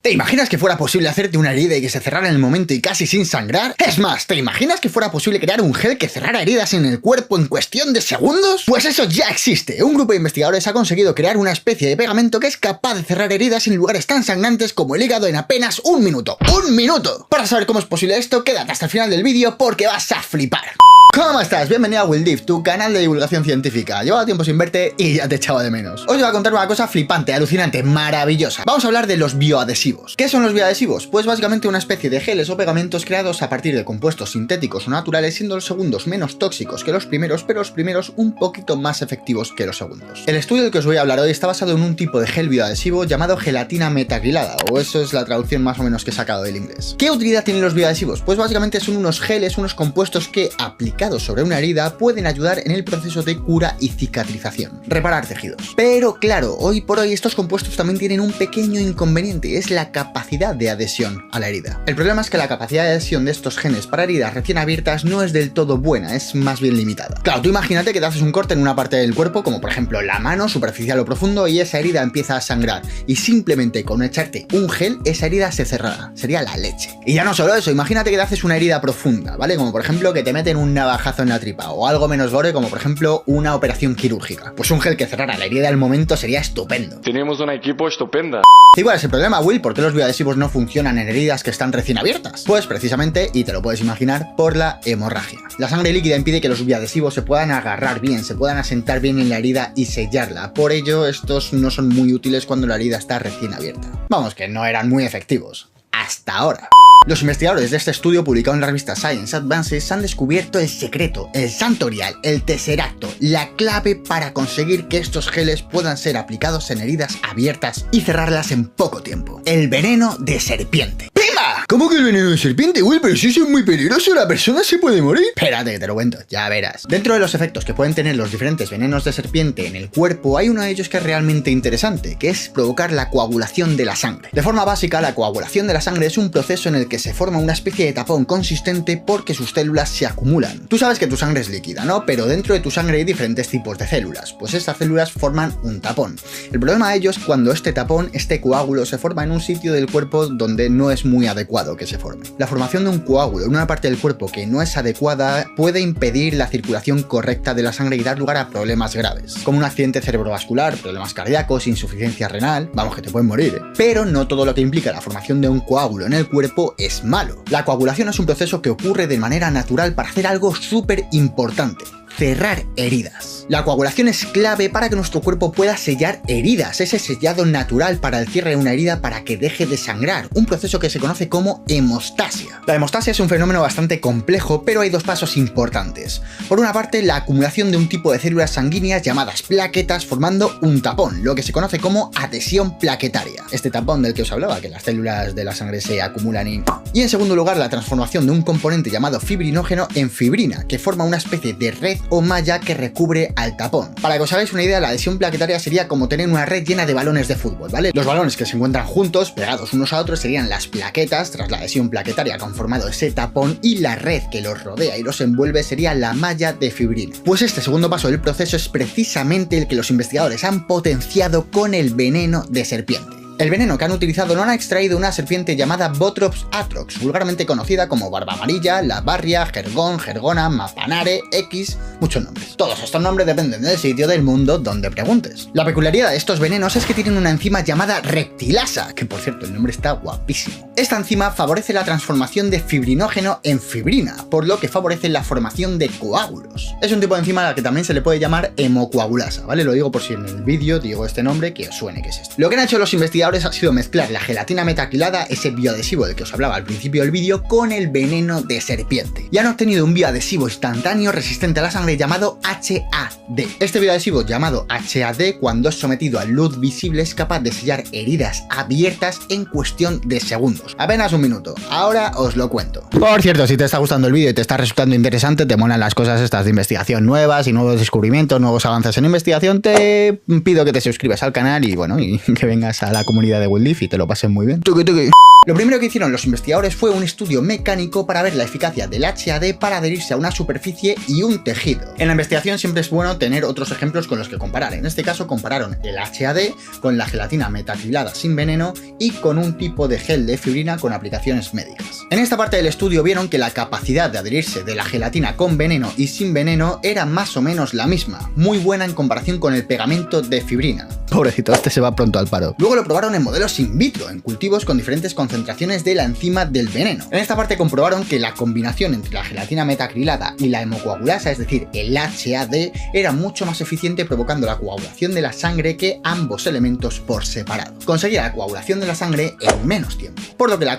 ¿Te imaginas que fuera posible hacerte una herida y que se cerrara en el momento y casi sin sangrar? Es más, ¿te imaginas que fuera posible crear un gel que cerrara heridas en el cuerpo en cuestión de segundos? Pues eso ya existe. Un grupo de investigadores ha conseguido crear una especie de pegamento que es capaz de cerrar heridas en lugares tan sangrantes como el hígado en apenas un minuto. ¡Un minuto! Para saber cómo es posible esto, quédate hasta el final del vídeo porque vas a flipar. ¿Cómo estás? Bienvenido a WillDiv, tu canal de divulgación científica. Llevaba tiempo sin verte y ya te echaba de menos. Hoy te voy a contar una cosa flipante, alucinante, maravillosa. Vamos a hablar de los bioadhesivos. ¿Qué son los bioadhesivos? Pues básicamente una especie de geles o pegamentos creados a partir de compuestos sintéticos o naturales, siendo los segundos menos tóxicos que los primeros, pero los primeros un poquito más efectivos que los segundos. El estudio del que os voy a hablar hoy está basado en un tipo de gel bioadhesivo llamado gelatina metacrilada, o eso es la traducción más o menos que he sacado del inglés. ¿Qué utilidad tienen los bioadhesivos? Pues básicamente son unos geles, unos compuestos que aplicados sobre una herida pueden ayudar en el proceso de cura y cicatrización, reparar tejidos. Pero claro, hoy por hoy estos compuestos también tienen un pequeño inconveniente, es la capacidad de adhesión a la herida. El problema es que la capacidad de adhesión de estos genes para heridas recién abiertas no es del todo buena, es más bien limitada. Claro, tú imagínate que te haces un corte en una parte del cuerpo, como por ejemplo la mano, superficial o profundo, y esa herida empieza a sangrar, y simplemente con echarte un gel, esa herida se cerrará, sería la leche. Y ya no solo eso, imagínate que te haces una herida profunda, ¿vale? Como por ejemplo que te meten un navajazo en la tripa, o algo menos gore como por ejemplo una operación quirúrgica. Pues un gel que cerrara la herida al momento sería estupendo. Tenemos un equipo estupendo. ¿Y cuál es el problema, Will? ¿Por qué los bioadhesivos no funcionan en heridas que están recién abiertas? Pues precisamente, y te lo puedes imaginar, por la hemorragia. La sangre líquida impide que los bioadhesivos se puedan agarrar bien, se puedan asentar bien en la herida y sellarla. Por ello, estos no son muy útiles cuando la herida está recién abierta. Vamos, que no eran muy efectivos. Hasta ahora. Los investigadores de este estudio publicado en la revista Science Advances han descubierto el secreto, el santo grial, el tesseracto, la clave para conseguir que estos geles puedan ser aplicados en heridas abiertas y cerrarlas en poco tiempo. El veneno de serpiente. ¡Pima! ¿Cómo que el veneno de serpiente, Will? Pero si eso es muy peligroso, la persona se puede morir. Espérate que te lo cuento, ya verás. Dentro de los efectos que pueden tener los diferentes venenos de serpiente en el cuerpo, hay uno de ellos que es realmente interesante, que es provocar la coagulación de la sangre. De forma básica, la coagulación de la sangre es un proceso en el que se forma una especie de tapón consistente porque sus células se acumulan. Tú sabes que tu sangre es líquida, ¿no? Pero dentro de tu sangre hay diferentes tipos de células, pues estas células forman un tapón. El problema de ello es cuando este tapón, este coágulo, se forma en un sitio del cuerpo donde no es muy adecuado que se forme. La formación de un coágulo en una parte del cuerpo que no es adecuada puede impedir la circulación correcta de la sangre y dar lugar a problemas graves, como un accidente cerebrovascular, problemas cardíacos, insuficiencia renal, vamos que te pueden morir, ¿eh? Pero no todo lo que implica la formación de un coágulo en el cuerpo es malo. La coagulación es un proceso que ocurre de manera natural para hacer algo súper importante: cerrar heridas. La coagulación es clave para que nuestro cuerpo pueda sellar heridas, ese sellado natural para el cierre de una herida para que deje de sangrar, un proceso que se conoce como hemostasia. La hemostasia es un fenómeno bastante complejo, pero hay dos pasos importantes. Por una parte, la acumulación de un tipo de células sanguíneas llamadas plaquetas formando un tapón, lo que se conoce como adhesión plaquetaria. Este tapón del que os hablaba, que las células de la sangre se acumulan y en segundo lugar, la transformación de un componente llamado fibrinógeno en fibrina, que forma una especie de red o malla que recubre al tapón. Para que os hagáis una idea, la adhesión plaquetaria sería como tener una red llena de balones de fútbol, ¿vale? Los balones que se encuentran juntos, pegados unos a otros, serían las plaquetas. Tras la adhesión plaquetaria que han formado ese tapón, y la red que los rodea y los envuelve sería la malla de fibrina. Pues este segundo paso del proceso es precisamente el que los investigadores han potenciado con el veneno de serpiente. El veneno que han utilizado lo han extraído de una serpiente llamada Botrops atrox, vulgarmente conocida como barba amarilla, labarria, jergón, jergona, mapanare, X, muchos nombres. Todos estos nombres dependen del sitio del mundo donde preguntes. La peculiaridad de estos venenos es que tienen una enzima llamada reptilasa, que por cierto el nombre está guapísimo. Esta enzima favorece la transformación de fibrinógeno en fibrina, por lo que favorece la formación de coágulos. Es un tipo de enzima a la que también se le puede llamar hemocoagulasa, ¿vale? Lo digo por si en el vídeo digo este nombre que os suene que es esto. Lo que han hecho los investigadores ha sido mezclar la gelatina metacrilada, ese bioadhesivo del que os hablaba al principio del vídeo, con el veneno de serpiente. Y han obtenido un bioadhesivo instantáneo resistente a la sangre llamado HAD. Este bioadhesivo llamado HAD, cuando es sometido a luz visible, es capaz de sellar heridas abiertas en cuestión de segundos. Apenas un minuto. Ahora os lo cuento. Por cierto, si te está gustando el vídeo y te está resultando interesante, te molan las cosas estas de investigación nuevas y nuevos descubrimientos, nuevos avances en investigación, te pido que te suscribas al canal y bueno, y que vengas a la comunidad comunidad de Wildlife y te lo pases muy bien. Lo primero que hicieron los investigadores fue un estudio mecánico para ver la eficacia del HAD para adherirse a una superficie y un tejido. En la investigación siempre es bueno tener otros ejemplos con los que comparar. En este caso compararon el HAD con la gelatina metacrilada sin veneno y con un tipo de gel de fibrina con aplicaciones médicas. En esta parte del estudio vieron que la capacidad de adherirse de la gelatina con veneno y sin veneno era más o menos la misma, muy buena en comparación con el pegamento de fibrina. Pobrecito, este se va pronto al paro. Luego lo probaron en modelos in vitro, en cultivos con diferentes concentraciones de la enzima del veneno. En esta parte comprobaron que la combinación entre la gelatina metacrilada y la hemocoagulasa, es decir, el HAD, era mucho más eficiente provocando la coagulación de la sangre que ambos elementos por separado. Conseguía la coagulación de la sangre en menos tiempo, por lo que la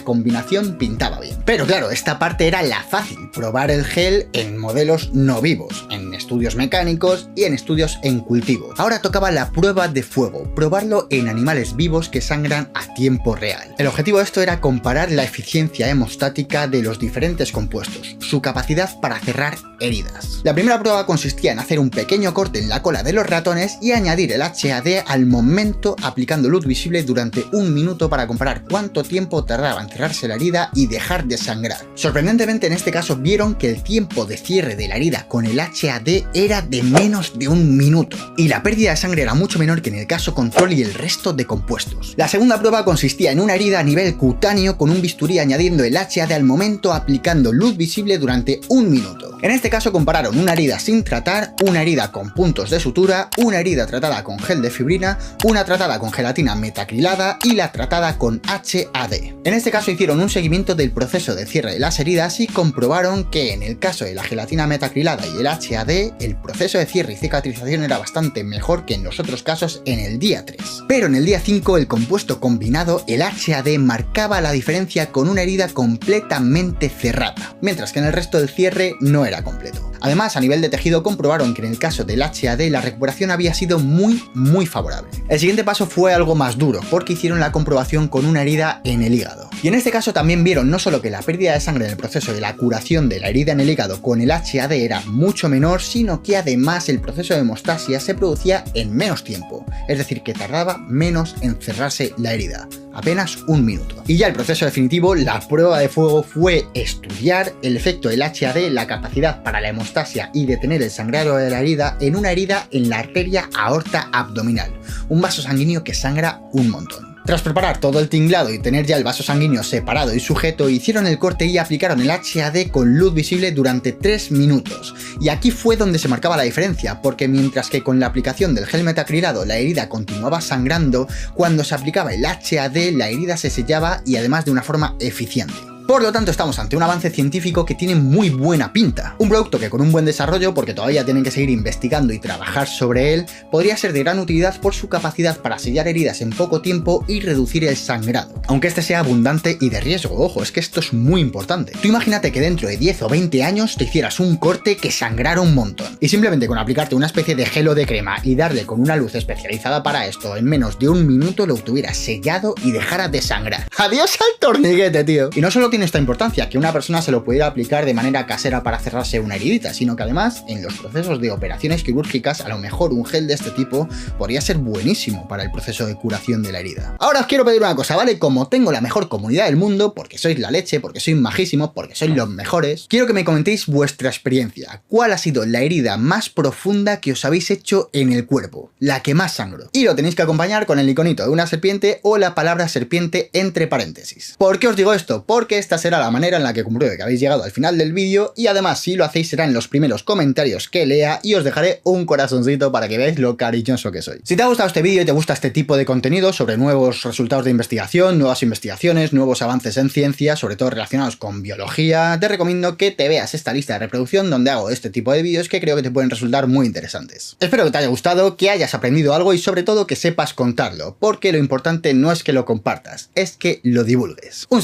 combinación pintaba bien. Pero claro, esta parte era la fácil, probar el gel en modelos no vivos, en estudios mecánicos y en estudios en cultivo. Ahora tocaba la prueba de fuego, probarlo en animales vivos que sangran a tiempo real. El objetivo de esto era comparar la eficiencia hemostática de los diferentes compuestos, su capacidad para cerrar heridas. La primera prueba consistía en hacer un pequeño corte en la cola de los ratones y añadir el HAD al momento aplicando luz visible durante 1 minuto para comparar cuánto tiempo tardaba en cerrarse la herida y dejar de sangrar. Sorprendentemente en este caso vieron que el tiempo de cierre de la herida con el HAD era de menos de 1 minuto y la pérdida de sangre era mucho menor que en el caso control y el resto de compuestos. La segunda prueba consistía en una herida a nivel cutáneo con un bisturí añadiendo el HAD al momento aplicando luz visible durante 1 minuto. En este caso compararon una herida sin tratar, una herida con puntos de sutura, una herida tratada con gel de fibrina, una tratada con gelatina metacrilada y la tratada con HAD. En este caso hicieron un seguimiento del proceso de cierre de las heridas y comprobaron que en el caso de la gelatina metacrilada y el HAD, el proceso de cierre y cicatrización era bastante mejor que en los otros casos en el día 3. Pero en el día 5 el compuesto combinado, el HAD, marcaba la diferencia con una herida completamente cerrada, mientras que en el resto del cierre no era completo. Además, a nivel de tejido comprobaron que en el caso del HAD la recuperación había sido muy favorable. El siguiente paso fue algo más duro, porque hicieron la comprobación con una herida en el hígado. Y en este caso también vieron no solo que la pérdida de sangre en el proceso de la curación de la herida en el hígado con el HAD era mucho menor, sino que además el proceso de hemostasia se producía en menos tiempo, es decir, que tardaba menos en cerrarse la herida, apenas 1 minuto. Y ya el proceso definitivo, la prueba de fuego, fue estudiar el efecto del HAD, la capacidad para la hemostasia y detener el sangrado de la herida en una herida en la arteria aorta abdominal, un vaso sanguíneo que sangra un montón. Tras preparar todo el tinglado y tener ya el vaso sanguíneo separado y sujeto, hicieron el corte y aplicaron el HAD con luz visible durante 3 minutos. Y aquí fue donde se marcaba la diferencia, porque mientras que con la aplicación del gel metacrilado la herida continuaba sangrando, cuando se aplicaba el HAD la herida se sellaba y además de una forma eficiente. Por lo tanto, estamos ante un avance científico que tiene muy buena pinta. Un producto que con un buen desarrollo, porque todavía tienen que seguir investigando y trabajar sobre él, podría ser de gran utilidad por su capacidad para sellar heridas en poco tiempo y reducir el sangrado. Aunque este sea abundante y de riesgo, ojo, es que esto es muy importante. Tú imagínate que dentro de 10 o 20 años te hicieras un corte que sangrara un montón. Y simplemente con aplicarte una especie de gel o de crema y darle con una luz especializada para esto, en menos de 1 minuto lo tuvieras sellado y dejara de sangrar. ¡Adiós al torniquete, tío! Y no solo tiene esta importancia que una persona se lo pudiera aplicar de manera casera para cerrarse una heridita, sino que además en los procesos de operaciones quirúrgicas a lo mejor un gel de este tipo podría ser buenísimo para el proceso de curación de la herida. Ahora os quiero pedir una cosa, ¿vale? Como tengo la mejor comunidad del mundo, porque sois la leche, porque sois majísimos, porque sois los mejores, quiero que me comentéis vuestra experiencia. ¿Cuál ha sido la herida más profunda que os habéis hecho en el cuerpo? La que más sangró. Y lo tenéis que acompañar con el iconito de una serpiente o la palabra serpiente entre paréntesis. ¿Por qué os digo esto? Porque esta será la manera en la que compruebe que habéis llegado al final del vídeo y además si lo hacéis serán los primeros comentarios que lea y os dejaré un corazoncito para que veáis lo cariñoso que soy. Si te ha gustado este vídeo y te gusta este tipo de contenido sobre nuevos resultados de investigación, nuevas investigaciones, nuevos avances en ciencia, sobre todo relacionados con biología, te recomiendo que te veas esta lista de reproducción donde hago este tipo de vídeos que creo que te pueden resultar muy interesantes. Espero que te haya gustado, que hayas aprendido algo y sobre todo que sepas contarlo, porque lo importante no es que lo compartas, es que lo divulgues. Un